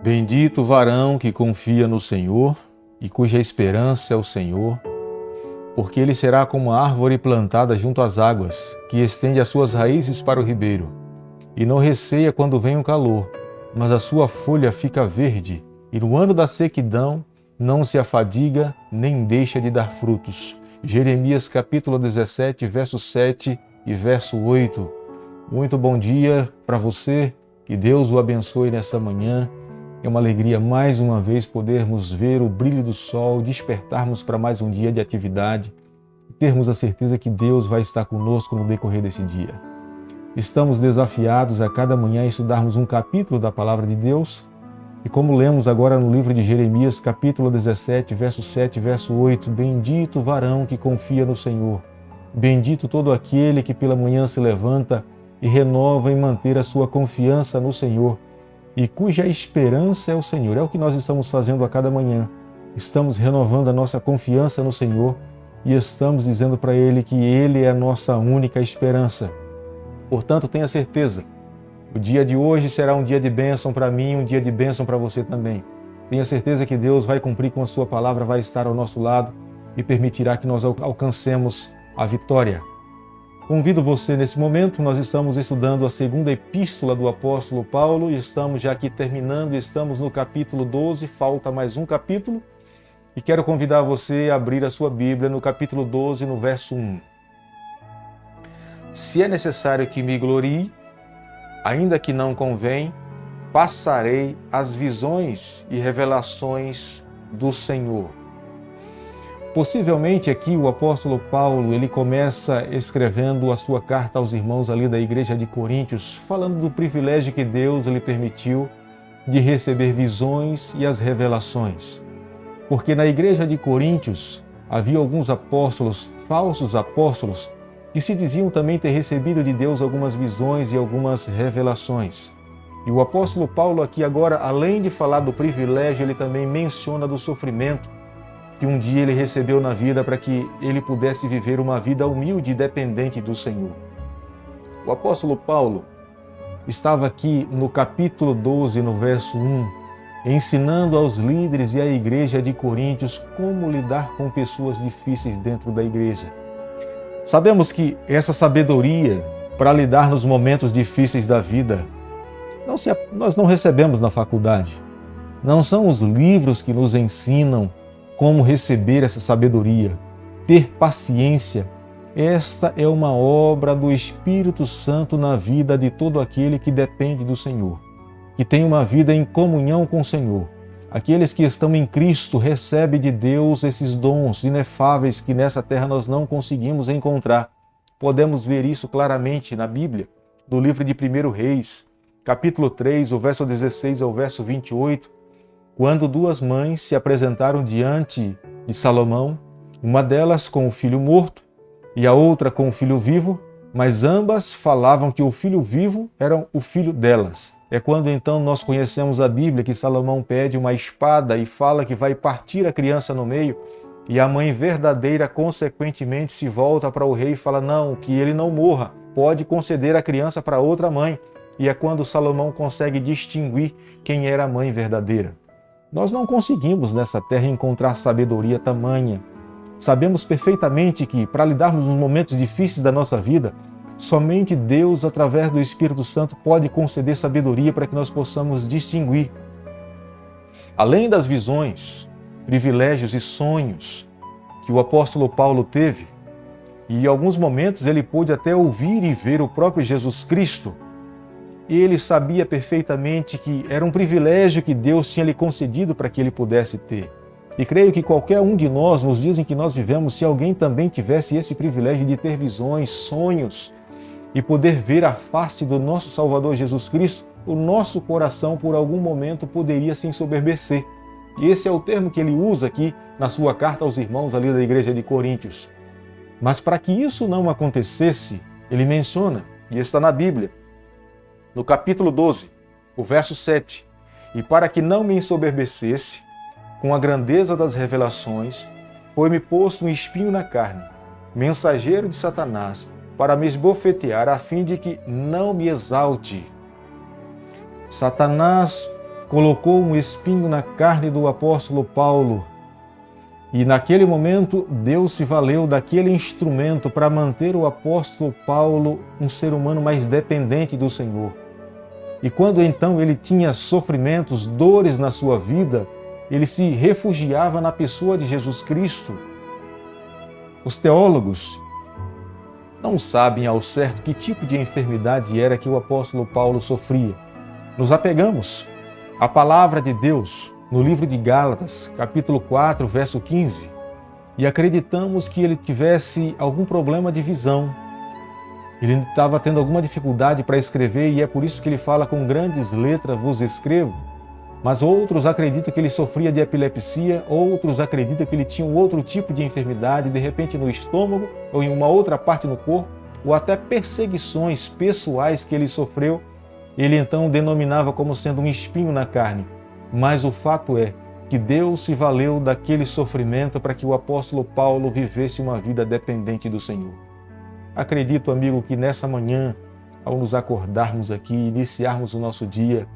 Bendito o varão que confia no Senhor e cuja esperança é o Senhor, porque ele será como a árvore plantada junto às águas, que estende as suas raízes para o ribeiro, e não receia quando vem o calor, mas a sua folha fica verde, e no ano da sequidão não se afadiga, nem deixa de dar frutos. Jeremias capítulo 17, verso 7 e verso 8. Muito bom dia para você, que Deus o abençoe nessa manhã. É uma alegria mais uma vez podermos ver o brilho do sol, despertarmos para mais um dia de atividade e termos a certeza que Deus vai estar conosco no decorrer desse dia. Estamos desafiados a cada manhã estudarmos um capítulo da Palavra de Deus e como lemos agora no livro de Jeremias, capítulo 17, verso 7 e verso 8, bendito o varão que confia no Senhor, bendito todo aquele que pela manhã se levanta e renova em manter a sua confiança no Senhor, e cuja esperança é o Senhor. É o que nós estamos fazendo a cada manhã. Estamos renovando a nossa confiança no Senhor e estamos dizendo para Ele que Ele é a nossa única esperança. Portanto, tenha certeza, o dia de hoje será um dia de bênção para mim, um dia de bênção para você também. Tenha certeza que Deus vai cumprir com a sua palavra, vai estar ao nosso lado e permitirá que nós alcancemos a vitória. Convido você nesse momento, nós estamos estudando a segunda epístola do apóstolo Paulo e estamos já aqui terminando, estamos no capítulo 12, falta mais um capítulo e quero convidar você a abrir a sua Bíblia no capítulo 12, no verso 1. Se é necessário que me glorie, ainda que não convém, passarei as visões e revelações do Senhor. Possivelmente aqui o apóstolo Paulo, ele começa escrevendo a sua carta aos irmãos ali da igreja de Coríntios, falando do privilégio que Deus lhe permitiu de receber visões e as revelações. Porque na igreja de Coríntios havia alguns apóstolos, falsos apóstolos, que se diziam também ter recebido de Deus algumas visões e algumas revelações. E o apóstolo Paulo aqui agora, além de falar do privilégio, ele também menciona do sofrimento que um dia ele recebeu na vida para que ele pudesse viver uma vida humilde e dependente do Senhor. O apóstolo Paulo estava aqui no capítulo 12, no verso 1, ensinando aos líderes e à igreja de Coríntios como lidar com pessoas difíceis dentro da igreja. Sabemos que essa sabedoria para lidar nos momentos difíceis da vida, nós não recebemos na faculdade. Não são os livros que nos ensinam como receber essa sabedoria, ter paciência. Esta é uma obra do Espírito Santo na vida de todo aquele que depende do Senhor, que tem uma vida em comunhão com o Senhor. Aqueles que estão em Cristo recebem de Deus esses dons inefáveis que nessa terra nós não conseguimos encontrar. Podemos ver isso claramente na Bíblia, no livro de 1 Reis, capítulo 3, o verso 16 ao verso 28, quando duas mães se apresentaram diante de Salomão, uma delas com o filho morto e a outra com o filho vivo, mas ambas falavam que o filho vivo era o filho delas. É quando então nós conhecemos a Bíblia que Salomão pede uma espada e fala que vai partir a criança no meio, e a mãe verdadeira consequentemente se volta para o rei e fala não, que ele não morra, pode conceder a criança para outra mãe. E é quando Salomão consegue distinguir quem era a mãe verdadeira. Nós não conseguimos nessa terra encontrar sabedoria tamanha. Sabemos perfeitamente que, para lidarmos nos momentos difíceis da nossa vida, somente Deus, através do Espírito Santo, pode conceder sabedoria para que nós possamos distinguir. Além das visões, privilégios e sonhos que o apóstolo Paulo teve, e em alguns momentos ele pôde até ouvir e ver o próprio Jesus Cristo, ele sabia perfeitamente que era um privilégio que Deus tinha lhe concedido para que ele pudesse ter. E creio que qualquer um de nós, nos dias em que nós vivemos, se alguém também tivesse esse privilégio de ter visões, sonhos e poder ver a face do nosso Salvador Jesus Cristo, o nosso coração por algum momento poderia se ensoberbecer. E esse é o termo que ele usa aqui na sua carta aos irmãos ali da igreja de Coríntios. Mas para que isso não acontecesse, ele menciona, e está na Bíblia, no capítulo 12, o verso 7, e para que não me ensoberbecesse, com a grandeza das revelações, foi-me posto um espinho na carne, mensageiro de Satanás, para me esbofetear, a fim de que não me exalte. Satanás colocou um espinho na carne do apóstolo Paulo. E naquele momento, Deus se valeu daquele instrumento para manter o apóstolo Paulo um ser humano mais dependente do Senhor. E quando então ele tinha sofrimentos, dores na sua vida, ele se refugiava na pessoa de Jesus Cristo. Os teólogos não sabem ao certo que tipo de enfermidade era que o apóstolo Paulo sofria. Nos apegamos à palavra de Deus no livro de Gálatas, capítulo 4, verso 15, e acreditamos que ele tivesse algum problema de visão. Ele estava tendo alguma dificuldade para escrever e é por isso que ele fala com grandes letras, vos escrevo. Mas outros acreditam que ele sofria de epilepsia, outros acreditam que ele tinha um outro tipo de enfermidade, de repente no estômago ou em uma outra parte no corpo, ou até perseguições pessoais que ele sofreu. Ele então denominava como sendo um espinho na carne. Mas o fato é que Deus se valeu daquele sofrimento para que o apóstolo Paulo vivesse uma vida dependente do Senhor. Acredito, amigo, que nessa manhã, ao nos acordarmos aqui, iniciarmos o nosso dia,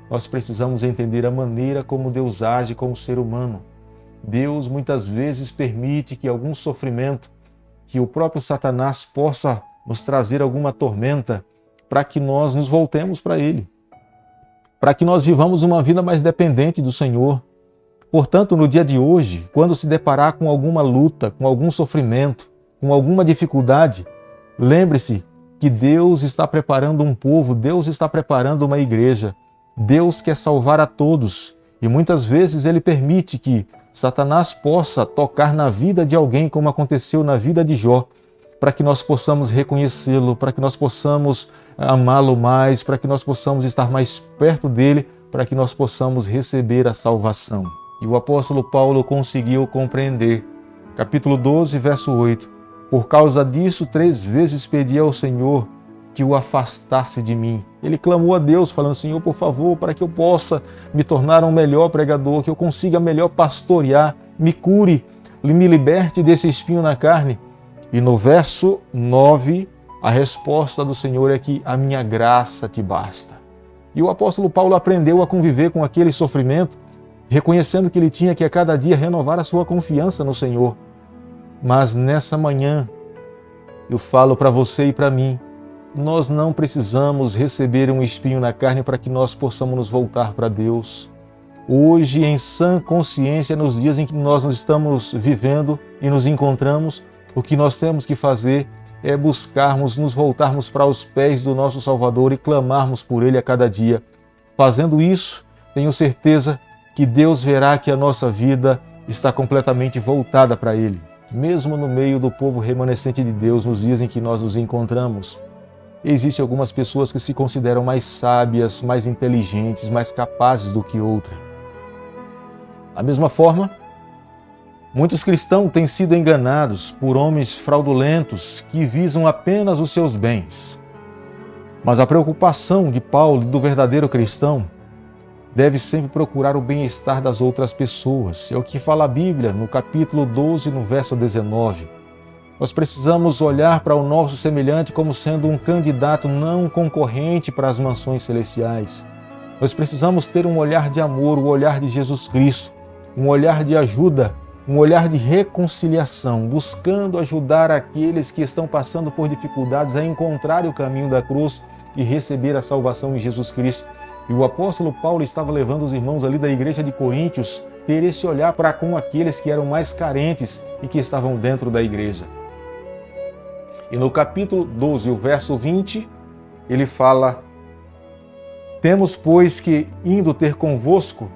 nós precisamos entender a maneira como Deus age com o ser humano. Deus muitas vezes permite que algum sofrimento, que o próprio Satanás possa nos trazer alguma tormenta, para que nós nos voltemos para Ele, para que nós vivamos uma vida mais dependente do Senhor. Portanto, no dia de hoje, quando se deparar com alguma luta, com algum sofrimento, com alguma dificuldade, lembre-se que Deus está preparando um povo, Deus está preparando uma igreja. Deus quer salvar a todos e muitas vezes Ele permite que Satanás possa tocar na vida de alguém, como aconteceu na vida de Jó, para que nós possamos reconhecê-lo, para que nós possamos amá-lo mais, para que nós possamos estar mais perto dele, para que nós possamos receber a salvação. E o apóstolo Paulo conseguiu compreender. Capítulo 12, verso 8. Por causa disso, 3 vezes pedi ao Senhor que o afastasse de mim. Ele clamou a Deus, falando: Senhor, por favor, para que eu possa me tornar um melhor pregador, que eu consiga melhor pastorear, me cure, me liberte desse espinho na carne. E no verso 9, a resposta do Senhor é que a minha graça te basta. E o apóstolo Paulo aprendeu a conviver com aquele sofrimento, reconhecendo que ele tinha que a cada dia renovar a sua confiança no Senhor. Mas nessa manhã, eu falo para você e para mim, nós não precisamos receber um espinho na carne para que nós possamos nos voltar para Deus. Hoje, em sã consciência, nos dias em que nós estamos vivendo e nos encontramos, o que nós temos que fazer é buscarmos, nos voltarmos para os pés do nosso Salvador e clamarmos por Ele a cada dia. Fazendo isso, tenho certeza que Deus verá que a nossa vida está completamente voltada para Ele, mesmo no meio do povo remanescente de Deus, nos dias em que nós nos encontramos. Existem algumas pessoas que se consideram mais sábias, mais inteligentes, mais capazes do que outras. Da mesma forma, muitos cristãos têm sido enganados por homens fraudulentos que visam apenas os seus bens. Mas a preocupação de Paulo e do verdadeiro cristão deve sempre procurar o bem-estar das outras pessoas. É o que fala a Bíblia no capítulo 12, no verso 19. Nós precisamos olhar para o nosso semelhante como sendo um candidato, não um concorrente para as mansões celestiais. Nós precisamos ter um olhar de amor, o olhar de Jesus Cristo, um olhar de ajuda, um olhar de reconciliação, buscando ajudar aqueles que estão passando por dificuldades a encontrar o caminho da cruz e receber a salvação em Jesus Cristo. E o apóstolo Paulo estava levando os irmãos ali da igreja de Coríntios ter esse olhar para com aqueles que eram mais carentes e que estavam dentro da igreja. E no capítulo 12, o verso 20, ele fala: temos, pois, que, indo ter convosco,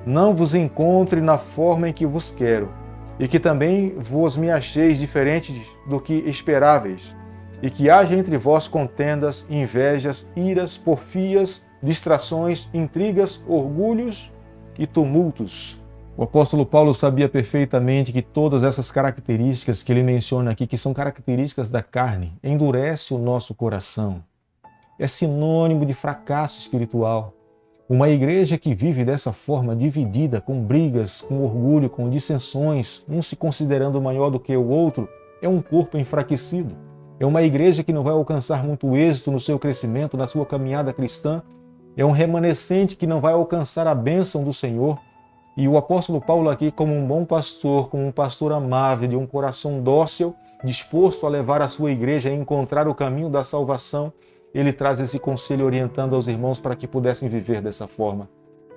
não vos encontre na forma em que vos quero, e que também vos me acheis diferente do que esperáveis, e que haja entre vós contendas, invejas, iras, porfias, distrações, intrigas, orgulhos e tumultos. O apóstolo Paulo sabia perfeitamente que todas essas características que ele menciona aqui, que são características da carne, endurece o nosso coração. É sinônimo de fracasso espiritual. Uma igreja que vive dessa forma, dividida, com brigas, com orgulho, com dissensões, um se considerando maior do que o outro, é um corpo enfraquecido. É uma igreja que não vai alcançar muito êxito no seu crescimento, na sua caminhada cristã, é um remanescente que não vai alcançar a bênção do Senhor. E o apóstolo Paulo aqui, como um bom pastor, como um pastor amável, de um coração dócil, disposto a levar a sua igreja a encontrar o caminho da salvação, ele traz esse conselho orientando aos irmãos para que pudessem viver dessa forma.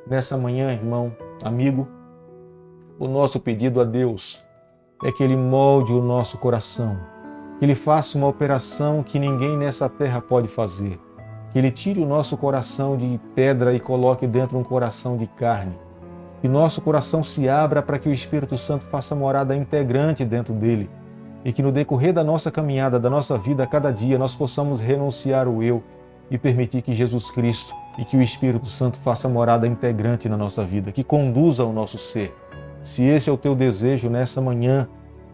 Nessa manhã, irmão, amigo, o nosso pedido a Deus é que Ele molde o nosso coração, que Ele faça uma operação que ninguém nessa terra pode fazer, que Ele tire o nosso coração de pedra e coloque dentro um coração de carne, que nosso coração se abra para que o Espírito Santo faça morada integrante dentro dele e que no decorrer da nossa caminhada, da nossa vida, a cada dia, nós possamos renunciar o eu e permitir que Jesus Cristo e que o Espírito Santo faça morada integrante na nossa vida, que conduza o nosso ser. Se esse é o teu desejo nessa manhã,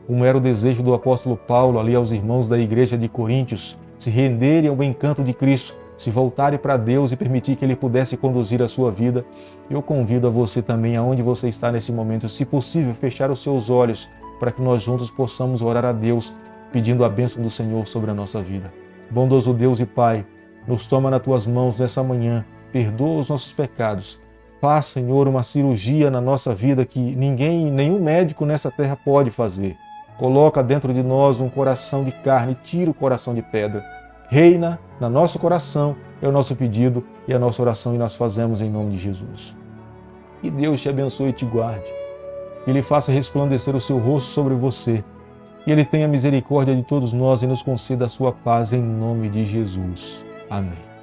como era o desejo do apóstolo Paulo ali aos irmãos da igreja de Coríntios, se renderem ao encanto de Cristo, se voltarem para Deus e permitir que Ele pudesse conduzir a sua vida, eu convido a você também, aonde você está nesse momento, se possível, fechar os seus olhos para que nós juntos possamos orar a Deus, pedindo a bênção do Senhor sobre a nossa vida. Bondoso Deus e Pai, nos toma nas Tuas mãos nessa manhã, perdoa os nossos pecados. Faz, Senhor, uma cirurgia na nossa vida que nenhum médico nessa terra pode fazer. Coloca dentro de nós um coração de carne, tira o coração de pedra. Reina no nosso coração, é o nosso pedido e a nossa oração, e nós fazemos em nome de Jesus. Que Deus te abençoe e te guarde. Que Ele faça resplandecer o seu rosto sobre você. Que Ele tenha misericórdia de todos nós e nos conceda a sua paz em nome de Jesus. Amém.